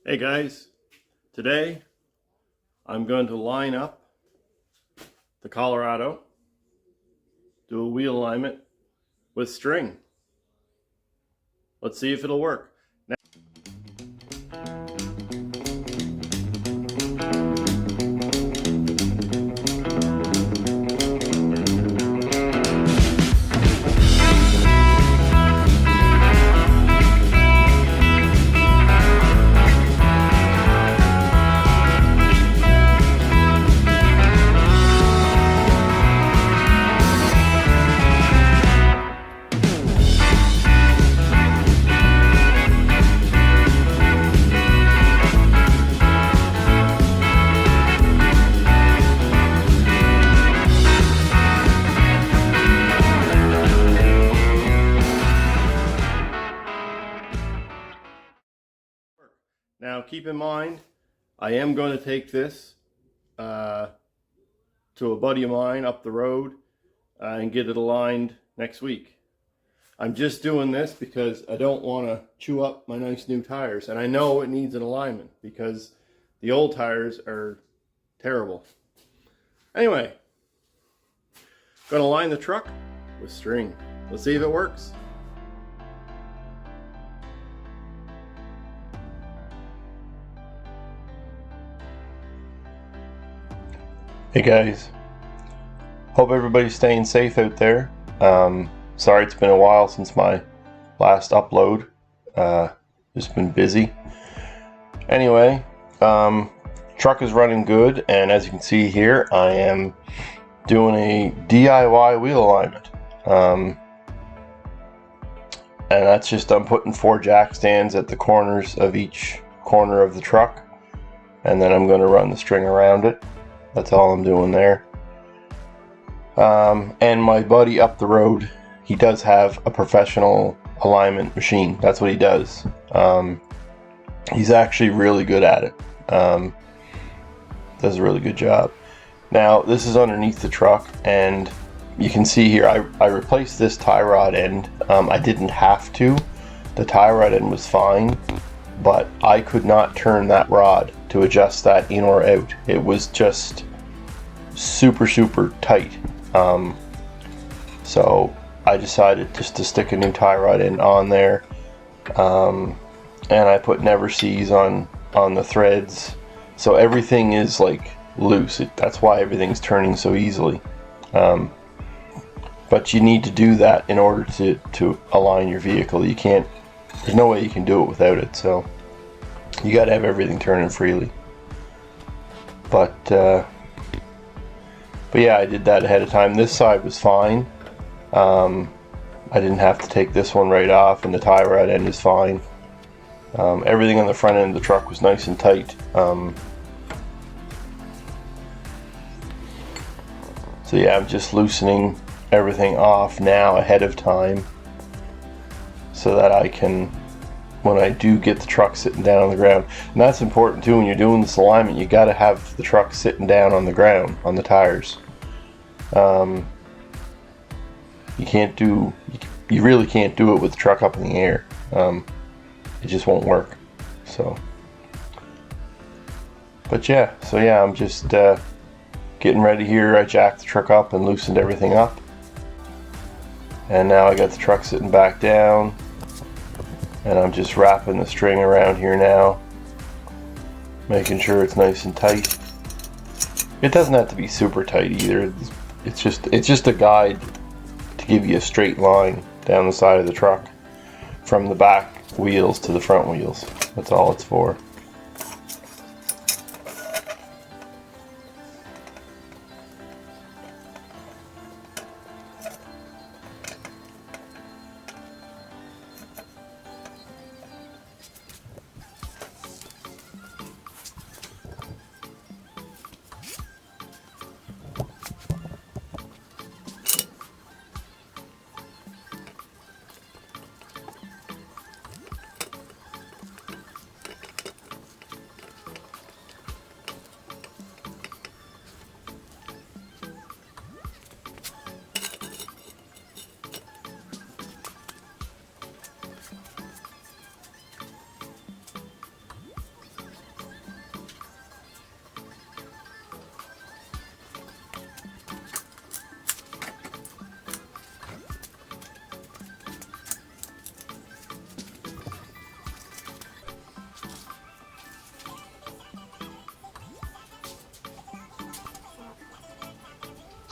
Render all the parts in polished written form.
Hey guys, today I'm going to line up the Colorado, do a wheel alignment with string. Let's see if it'll work. Now keep in mind, I am going to take this to a buddy of mine up the road and get it aligned next week. I'm just doing this because I don't want to chew up my nice new tires, and I know it needs an alignment because the old tires are terrible. Anyway, going to line the truck with string. Let's see if it works. Hey guys, hope everybody's staying safe out there. Sorry it's been a while since my last upload. Just been busy. Anyway, truck is running good, and as you can see here, I am doing a DIY wheel alignment. And that's just, I'm putting 4 jack stands at the corners of each corner of the truck, and then I'm going to run the string around it. That's all I'm doing there. And my buddy up the road, he does have a professional alignment machine. That's what he does. He's actually really good at it. Does a really good job. Now, this is underneath the truck, and you can see here, I replaced this tie rod end. I didn't have to. The tie rod end was fine, but I could not turn that rod to adjust that in or out. It was just super tight. So I decided just to stick a new tie rod in on there, and I put never sees on the threads, so everything is like loose. That's why everything's turning so easily. But you need to do that in order to align your vehicle. You can't, there's no way you can do it without it, so you got to have everything turning freely. But yeah, I did that ahead of time. This side was fine. I didn't have to take this one right off, and the tie rod end is fine. Everything on the front end of the truck was nice and tight. So yeah, I'm just loosening everything off now ahead of time, so that I can, when I do get the truck sitting down on the ground. And that's important too, when you're doing this alignment, you got to have the truck sitting down on the ground, on the tires. You really can't do it with the truck up in the air. It just won't work. So, but yeah, I'm just getting ready here. I jacked the truck up and loosened everything up, and now I got the truck sitting back down, and I'm just wrapping the string around here now, making sure it's nice and tight. It doesn't have to be super tight either. It's just a guide to give you a straight line down the side of the truck from the back wheels to the front wheels. That's all it's for.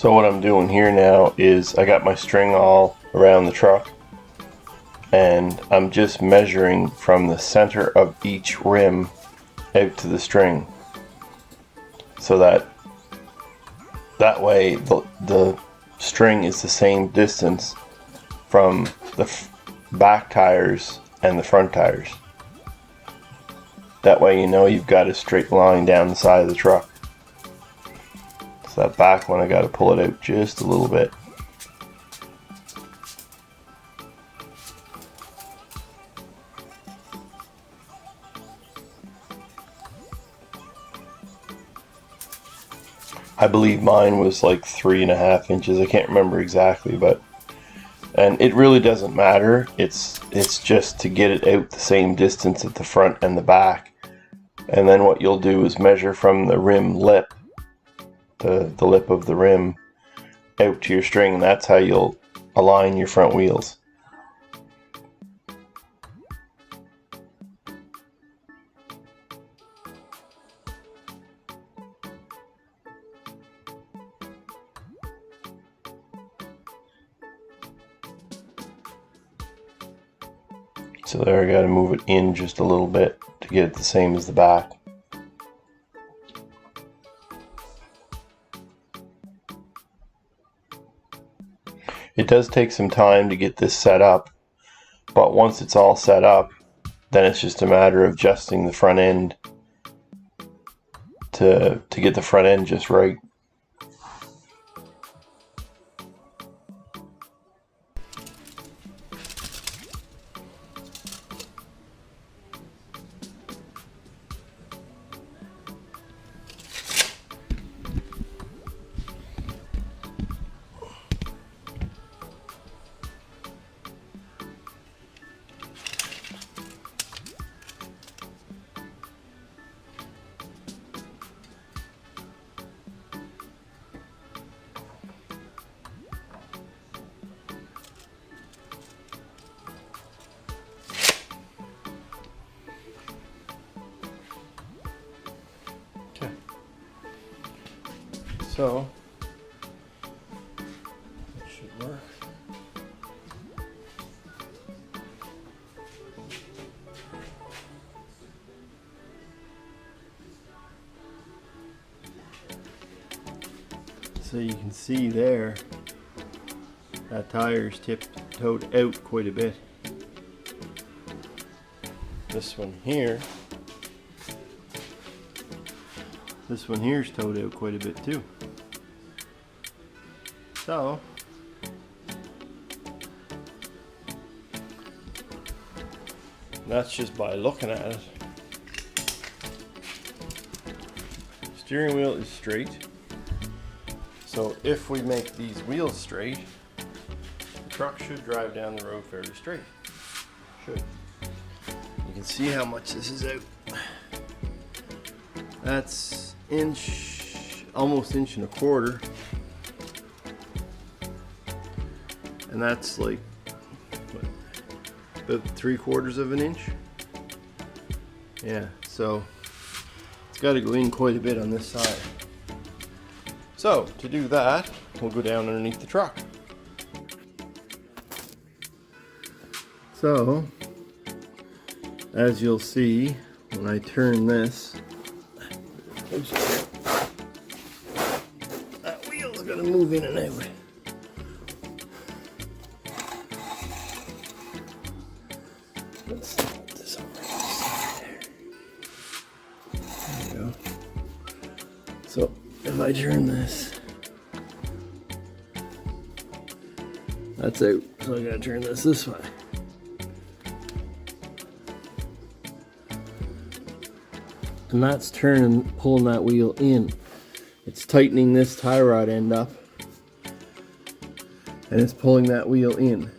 So what I'm doing here now is I got my string all around the truck, and I'm just measuring from the center of each rim out to the string, so that way the string is the same distance from the back tires and the front tires. That way you know you've got a straight line down the side of the truck. So that back one, I got to pull it out just a little bit. I believe mine was like 3.5 inches. I can't remember exactly, and it really doesn't matter. It's just to get it out the same distance at the front and the back. And then what you'll do is measure from the rim lip, the lip of the rim, out to your string, and that's how you'll align your front wheels. So there, I got to move it in just a little bit to get it the same as the back. It does take some time to get this set up, but once it's all set up, then it's just a matter of adjusting the front end to get the front end just right. So, it should work. So you can see there, that tire's toed out quite a bit. This one here's toed out quite a bit too. So, that's just by looking at it. Steering wheel is straight. So if we make these wheels straight, the truck should drive down the road fairly straight. Should. You can see how much this is out. That's almost 1.25 inches. And that's like, what, about 3/4 of an inch. Yeah, so it's got to go in quite a bit on this side. So to do that, we'll go down underneath the truck. So, as you'll see, when I turn this, that wheel's gonna move in and out. Let's put this on the side there. There we go. So if I turn this, that's out. So I gotta turn this way. And that's pulling that wheel in. It's tightening this tie rod end up, and it's pulling that wheel in.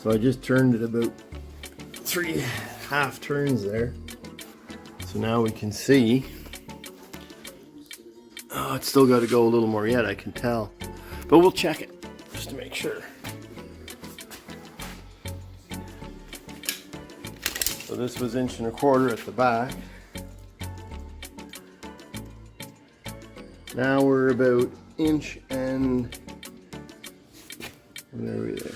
So I just turned it about 3.5 turns there. So now we can see. Oh, it's still got to go a little more yet, I can tell. But we'll check it just to make sure. So this was 1.25 inches at the back. Now we're about inch and, what are we there?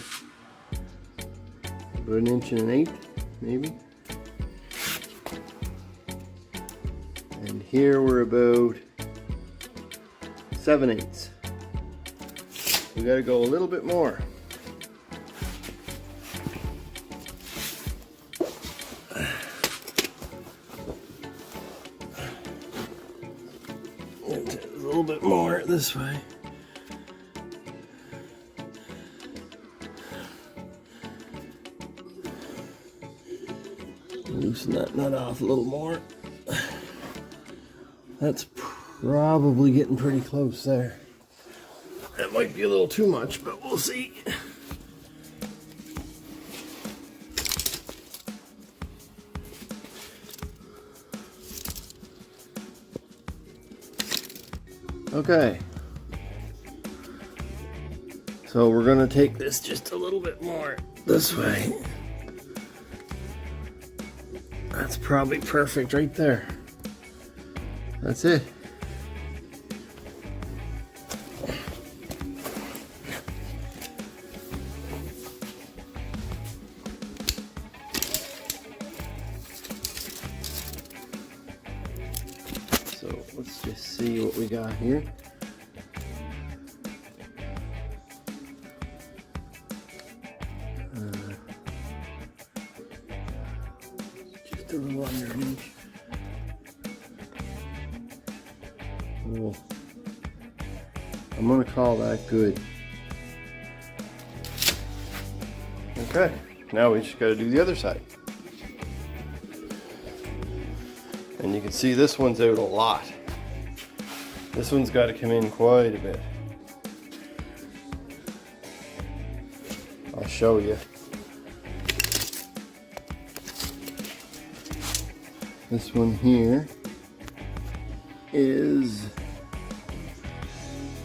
About an inch and an eighth, maybe. And here we're about 7/8. We gotta go a little bit more. A little bit more this way. Loosen that nut off a little more. That's probably getting pretty close there. That might be a little too much, but we'll see. Okay. So we're gonna take this just a little bit more this way. That's probably perfect right there. That's it. So let's just see what we got here. Just a little under an inch. Cool. I'm gonna call that good. Okay, now we just gotta do the other side. And you can see this one's out a lot. This one's got to come in quite a bit. I'll show you. This one here is,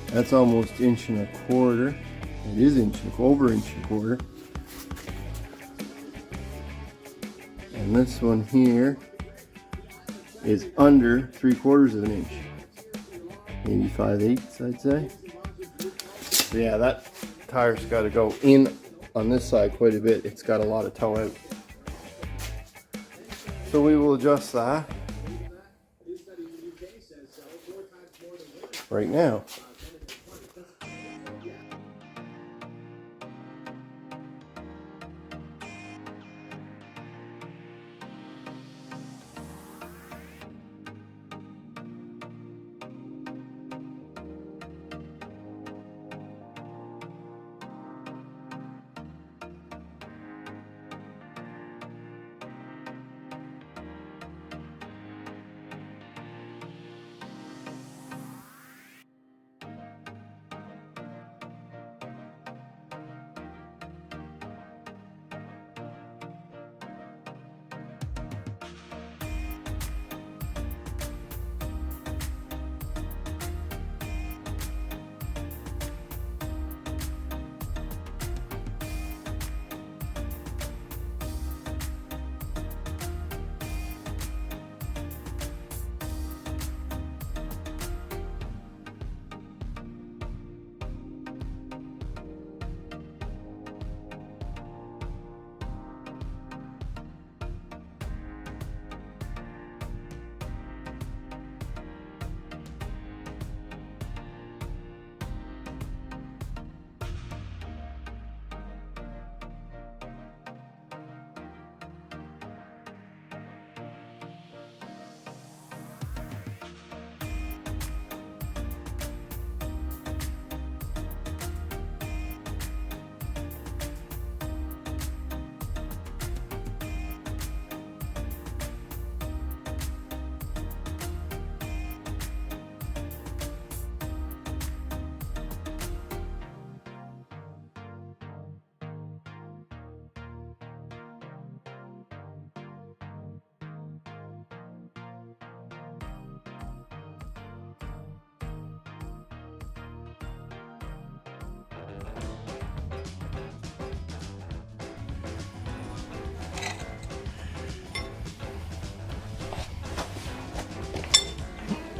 that's almost 1.25 inches. It is over 1.25 inches. And this one here is under 3/4 inch. Maybe 5/8, I'd say. So yeah, that tire's got to go in on this side quite a bit. It's got a lot of toe out. So we will adjust that right now.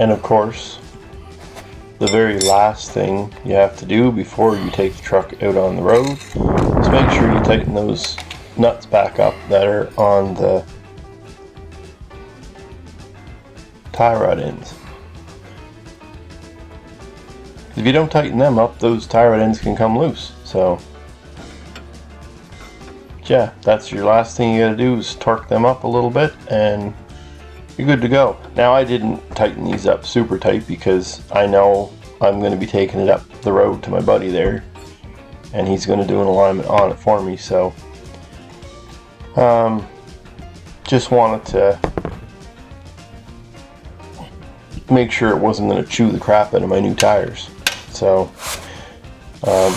And of course, the very last thing you have to do before you take the truck out on the road is make sure you tighten those nuts back up that are on the tie rod ends. If you don't tighten them up, those tie rod ends can come loose. So yeah, that's your last thing you gotta do, is torque them up a little bit and you're good to go. Now, I didn't tighten these up super tight because I know I'm going to be taking it up the road to my buddy there, and he's going to do an alignment on it for me. So just wanted to make sure it wasn't going to chew the crap out of my new tires. So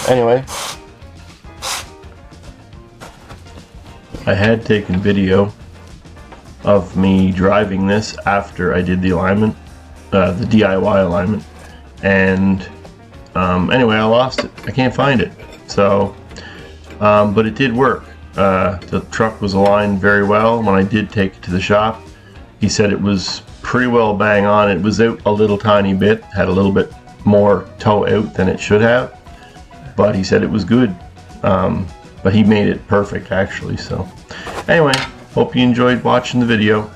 anyway, I had taken video of me driving this after I did the alignment, the DIY alignment, and anyway, I lost it. I can't find it. So but it did work. The truck was aligned very well. When I did take it to the shop, he said it was pretty well bang on. It was out a little tiny bit, had a little bit more toe out than it should have, but he said it was good. But he made it perfect actually. So anyway, hope you enjoyed watching the video.